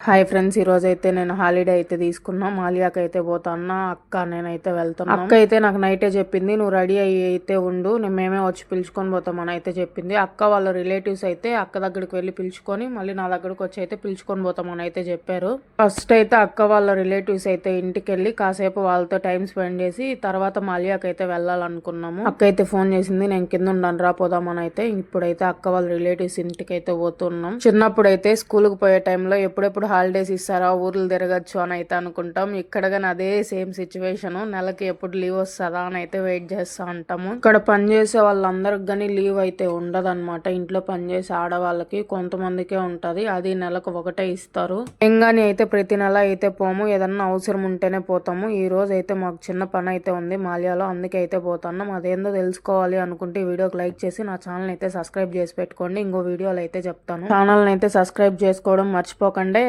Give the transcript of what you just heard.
Hi friends, ఈ రోజు అయితే నేను హాలిడే అయితే తీసుకున్నా. మాలియాకి అయితే పోతాన్నా. అక్క నేనైతే వెళ్తాను. అక్క అయితే నాకు నైటే చెప్పింది, నువ్వు రెడీ అయ్యి అయితే ఉండు, మేమే వచ్చి పిలుచుకొని పోతామని అయితే చెప్పింది. అక్క వాళ్ళ రిలేటివ్స్ అయితే అక్క దగ్గరికి వెళ్ళి పిలుచుకొని మళ్ళీ నా దగ్గరకు వచ్చి అయితే పిలుచుకొని పోతామని అయితే చెప్పారు. ఫస్ట్ అయితే అక్క వాళ్ళ రిలేటివ్స్ అయితే ఇంటికి వెళ్ళి కాసేపు వాళ్ళతో టైం స్పెండ్ చేసి తర్వాత మాలియాకి అయితే వెళ్ళాలనుకున్నాము. అక్క అయితే ఫోన్ చేసింది, నేను కింద ఉండను రా పోదామని అయితే. ఇప్పుడైతే అక్క వాళ్ళ రిలేటివ్స్ ఇంటికి అయితే పోతున్నాం. చిన్నప్పుడు అయితే స్కూల్కి పోయే టైంలో ఎప్పుడెప్పుడు హాలిడేస్ ఇస్తారా, ఊర్లు తిరగచ్చు అని అయితే అనుకుంటాం. ఇక్కడ కానీ అదే సేమ్ సిచ్యువేషన్. నెలకి ఎప్పుడు లీవ్ వస్తుందా అని అయితే వెయిట్ చేస్తూ ఉంటాము. ఇక్కడ పనిచేసే వాళ్ళందరికి కానీ లీవ్ అయితే ఉండదన్నమాట. ఇంట్లో పనిచేసే ఆడవాళ్ళకి కొంతమందికే ఉంటది, అది నెలకు ఒకటే ఇస్తారు. ఎంగాని అయితే ప్రతి నెల అయితే పోము, ఏదన్నా అవసరం ఉంటేనే పోతాము. ఈ రోజు అయితే మాకు చిన్న పని అయితే ఉంది మాలియాలో, అందుకే అయితే పోతున్నాం. అదేందో తెలుసుకోవాలి అనుకుంటే వీడియోకి లైక్ చేసి నా ఛానల్ అయితే సబ్స్క్రైబ్ చేసి పెట్టుకోండి. ఇంకో వీడియోలో అయితే చెప్తాను. ఛానల్ అయితే సబ్స్క్రైబ్ చేసుకోవడం మర్చిపోకండి.